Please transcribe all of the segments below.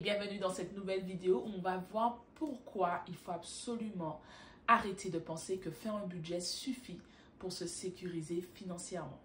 Bienvenue dans cette nouvelle vidéo où on va voir pourquoi il faut absolument arrêter de penser que faire un budget suffit pour se sécuriser financièrement.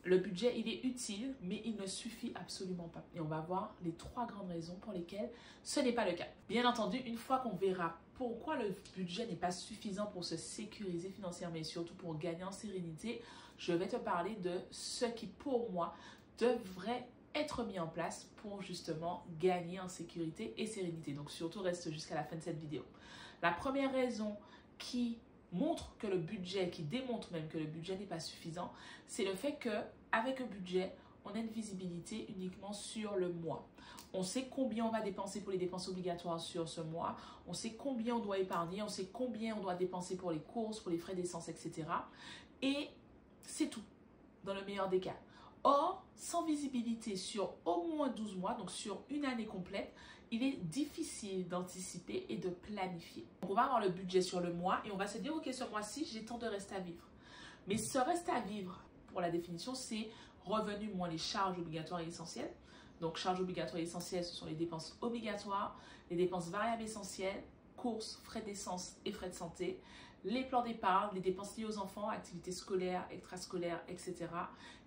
Le budget, il est utile, mais il ne suffit absolument pas. Et on va voir les 3 grandes raisons pour lesquelles ce n'est pas le cas. Bien entendu, une fois qu'on verra pourquoi le budget n'est pas suffisant pour se sécuriser financièrement et surtout pour gagner en sérénité, je vais te parler de ce qui, pour moi, devrait être mis en place pour justement gagner en sécurité et sérénité. Donc surtout reste jusqu'à la fin de cette vidéo. La première raison qui montre que le budget, qui démontre même que le budget n'est pas suffisant, c'est le fait qu'avec un budget, on a une visibilité uniquement sur le mois. On sait combien on va dépenser pour les dépenses obligatoires sur ce mois, on sait combien on doit épargner, on sait combien on doit dépenser pour les courses, pour les frais d'essence, etc. Et c'est tout, dans le meilleur des cas. Or, sans visibilité sur au moins 12 mois, donc sur une année complète, il est difficile d'anticiper et de planifier. Donc, on va avoir le budget sur le mois et on va se dire, ok, ce mois-ci, j'ai tant de reste à vivre. Mais ce reste à vivre, pour la définition, c'est revenus moins les charges obligatoires et essentielles. Donc, charges obligatoires et essentielles, ce sont les dépenses obligatoires, les dépenses variables essentielles, courses, frais d'essence et frais de santé, les plans d'épargne, les dépenses liées aux enfants, activités scolaires, extrascolaires, etc.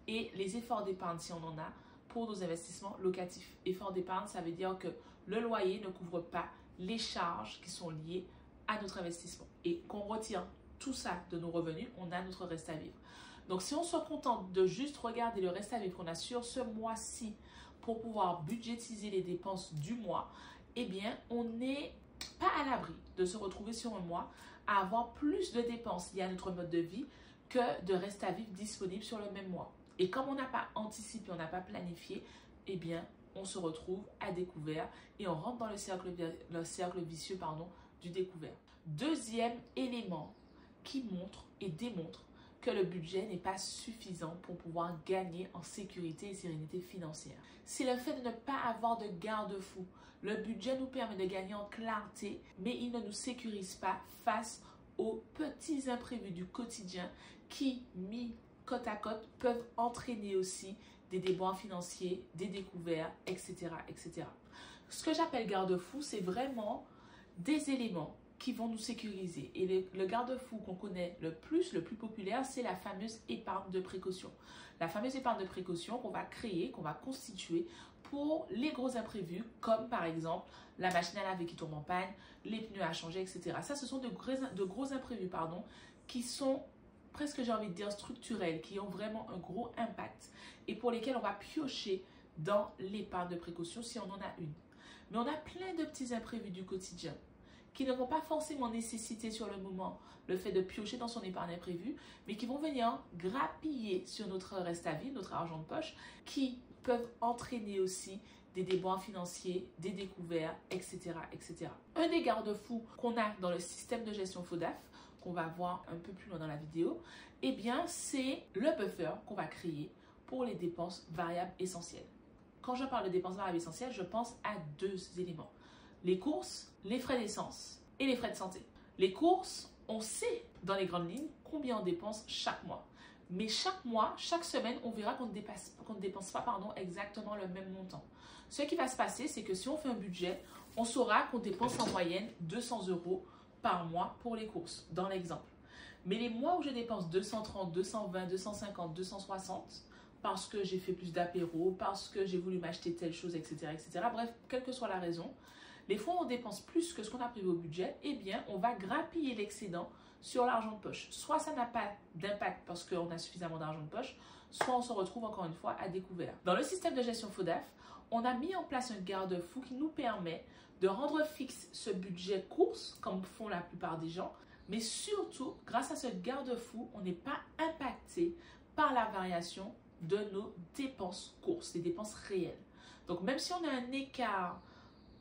Et les efforts d'épargne si on en a pour nos investissements locatifs. Efforts d'épargne, ça veut dire que le loyer ne couvre pas les charges qui sont liées à notre investissement. Et qu'on retire tout ça de nos revenus, on a notre reste à vivre. Donc si on se contente de juste regarder le reste à vivre qu'on a sur ce mois-ci pour pouvoir budgétiser les dépenses du mois, eh bien on n'est pas à l'abri de se retrouver sur un mois à avoir plus de dépenses liées à notre mode de vie que de reste à vivre disponible sur le même mois. Et comme on n'a pas anticipé, on n'a pas planifié, eh bien, on se retrouve à découvert et on rentre dans le cercle vicieux du découvert. Deuxième élément qui montre et démontre que le budget n'est pas suffisant pour pouvoir gagner en sécurité et sérénité financière. C'est le fait de ne pas avoir de garde-fou. Le budget nous permet de gagner en clarté, mais il ne nous sécurise pas face aux petits imprévus du quotidien qui, mis côte à côte, peuvent entraîner aussi des déboires financiers, des découvertes, etc., etc. Ce que j'appelle garde-fou, c'est vraiment des éléments qui vont nous sécuriser. Et le garde-fou qu'on connaît le plus populaire, c'est la fameuse épargne de précaution. La fameuse épargne de précaution qu'on va créer, qu'on va constituer pour les gros imprévus, comme par exemple la machine à laver qui tombe en panne, les pneus à changer, etc. Ça, ce sont de gros imprévus, qui sont presque, j'ai envie de dire, structurels, qui ont vraiment un gros impact et pour lesquels on va piocher dans l'épargne de précaution si on en a une. Mais on a plein de petits imprévus du quotidien qui ne vont pas forcément nécessiter sur le moment le fait de piocher dans son épargne imprévue, mais qui vont venir grappiller sur notre reste à vivre, notre argent de poche, qui peuvent entraîner aussi des déboires financiers, des découvertes, etc., etc. Un des garde-fous qu'on a dans le système de gestion FODAF, qu'on va voir un peu plus loin dans la vidéo, eh bien, c'est le buffer qu'on va créer pour les dépenses variables essentielles. Quand je parle de dépenses variables essentielles, je pense à 2 éléments. Les courses, les frais d'essence et les frais de santé. Les courses, on sait dans les grandes lignes combien on dépense chaque mois. Mais chaque mois, chaque semaine, on verra qu'on ne dépense pas exactement le même montant. Ce qui va se passer, c'est que si on fait un budget, on saura qu'on dépense en moyenne 200 € par mois pour les courses, dans l'exemple. Mais les mois où je dépense 230, 220, 250, 260, parce que j'ai fait plus d'apéros, parce que j'ai voulu m'acheter telle chose, etc., etc. Bref, quelle que soit la raison, les fois où on dépense plus que ce qu'on a prévu au budget, eh bien, on va grappiller l'excédent sur l'argent de poche. Soit ça n'a pas d'impact parce qu'on a suffisamment d'argent de poche, soit on se retrouve encore une fois à découvert. Dans le système de gestion FODAF, on a mis en place un garde-fou qui nous permet de rendre fixe ce budget course, comme font la plupart des gens, mais surtout, grâce à ce garde-fou, on n'est pas impacté par la variation de nos dépenses courses, des dépenses réelles. Donc, même si on a un écart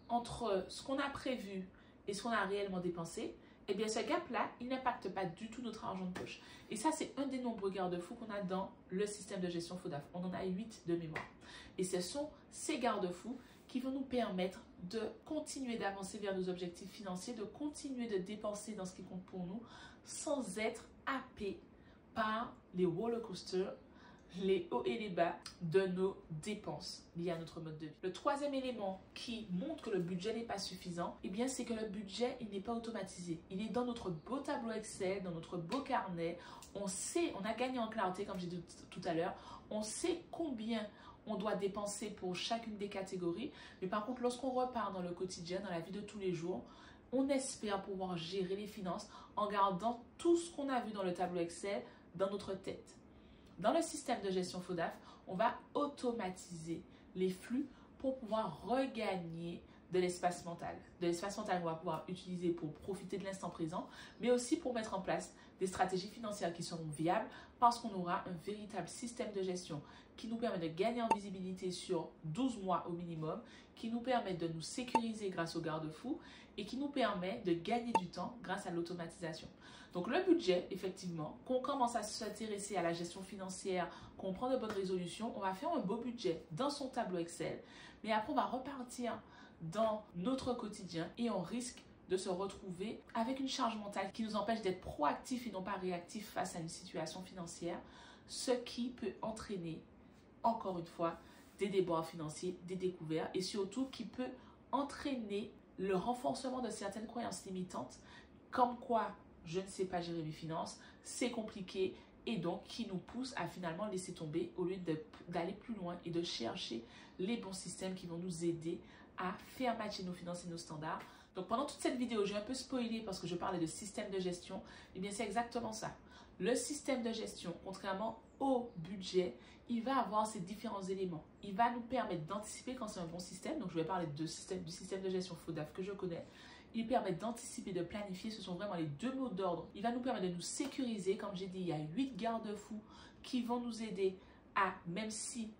entre ce qu'on a prévu et ce qu'on a réellement dépensé, eh bien ce gap-là, il n'impacte pas du tout notre argent de poche. Et ça, c'est un des nombreux garde-fous qu'on a dans le système de gestion FODAF. On en a 8 de mémoire. Et ce sont ces garde-fous qui vont nous permettre de continuer d'avancer vers nos objectifs financiers, de continuer de dépenser dans ce qui compte pour nous, sans être happé par les roller coasters les hauts et les bas de nos dépenses liées à notre mode de vie. Le troisième élément qui montre que le budget n'est pas suffisant, eh bien, c'est que le budget, il n'est pas automatisé. Il est dans notre beau tableau Excel, dans notre beau carnet. On sait, on a gagné en clarté, comme j'ai dit tout à l'heure, on sait combien on doit dépenser pour chacune des catégories. Mais par contre, lorsqu'on repart dans le quotidien, dans la vie de tous les jours, on espère pouvoir gérer les finances en gardant tout ce qu'on a vu dans le tableau Excel dans notre tête. Dans le système de gestion FODAF, on va automatiser les flux pour pouvoir regagner de l'espace mental. De l'espace mental qu'on va pouvoir utiliser pour profiter de l'instant présent, mais aussi pour mettre en place des stratégies financières qui seront viables parce qu'on aura un véritable système de gestion qui nous permet de gagner en visibilité sur 12 mois au minimum, qui nous permet de nous sécuriser grâce aux garde-fous et qui nous permet de gagner du temps grâce à l'automatisation. Donc le budget, effectivement, qu'on commence à s'intéresser à la gestion financière, qu'on prend de bonnes résolutions, on va faire un beau budget dans son tableau Excel, mais après on va repartir dans notre quotidien et on risque de se retrouver avec une charge mentale qui nous empêche d'être proactif et non pas réactif face à une situation financière, ce qui peut entraîner, encore une fois, des déboires financiers, des découvertes et surtout qui peut entraîner le renforcement de certaines croyances limitantes comme quoi je ne sais pas gérer mes finances, c'est compliqué et donc qui nous pousse à finalement laisser tomber au lieu d'aller plus loin et de chercher les bons systèmes qui vont nous aider à faire matcher nos finances et nos standards. Donc pendant toute cette vidéo, j'ai un peu spoilé parce que je parlais de système de gestion. Et bien c'est exactement ça. Le système de gestion, contrairement au budget, il va avoir ces différents éléments. Il va nous permettre d'anticiper quand c'est un bon système. Donc je vais parler du système de gestion FODAF que je connais. Il permet d'anticiper, de planifier. Ce sont vraiment les deux mots d'ordre. Il va nous permettre de nous sécuriser. Comme j'ai dit, il y a 8 garde-fous qui vont nous aider à, même si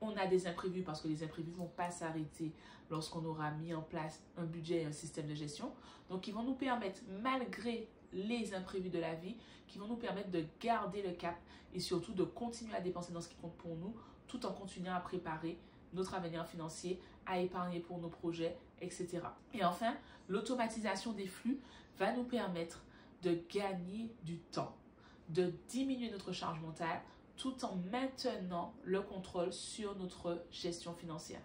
on a des imprévus, parce que les imprévus ne vont pas s'arrêter lorsqu'on aura mis en place un budget et un système de gestion. Donc, ils vont nous permettre, malgré les imprévus de la vie, qui vont nous permettre de garder le cap et surtout de continuer à dépenser dans ce qui compte pour nous, tout en continuant à préparer notre avenir financier, à épargner pour nos projets, etc. Et enfin, l'automatisation des flux va nous permettre de gagner du temps, de diminuer notre charge mentale, tout en maintenant le contrôle sur notre gestion financière.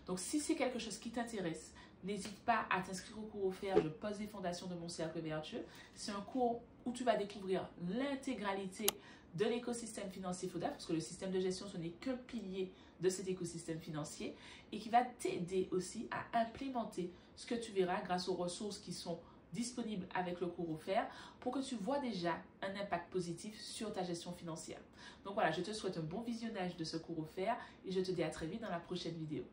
Donc, si c'est quelque chose qui t'intéresse, n'hésite pas à t'inscrire au cours offert. Je pose les fondations de mon cercle vertueux. C'est un cours où tu vas découvrir l'intégralité de l'écosystème financier FODAF, parce que le système de gestion, ce n'est qu'un pilier de cet écosystème financier et qui va t'aider aussi à implémenter ce que tu verras grâce aux ressources qui sont disponible avec le cours offert pour que tu vois déjà un impact positif sur ta gestion financière. Donc voilà, je te souhaite un bon visionnage de ce cours offert et je te dis à très vite dans la prochaine vidéo.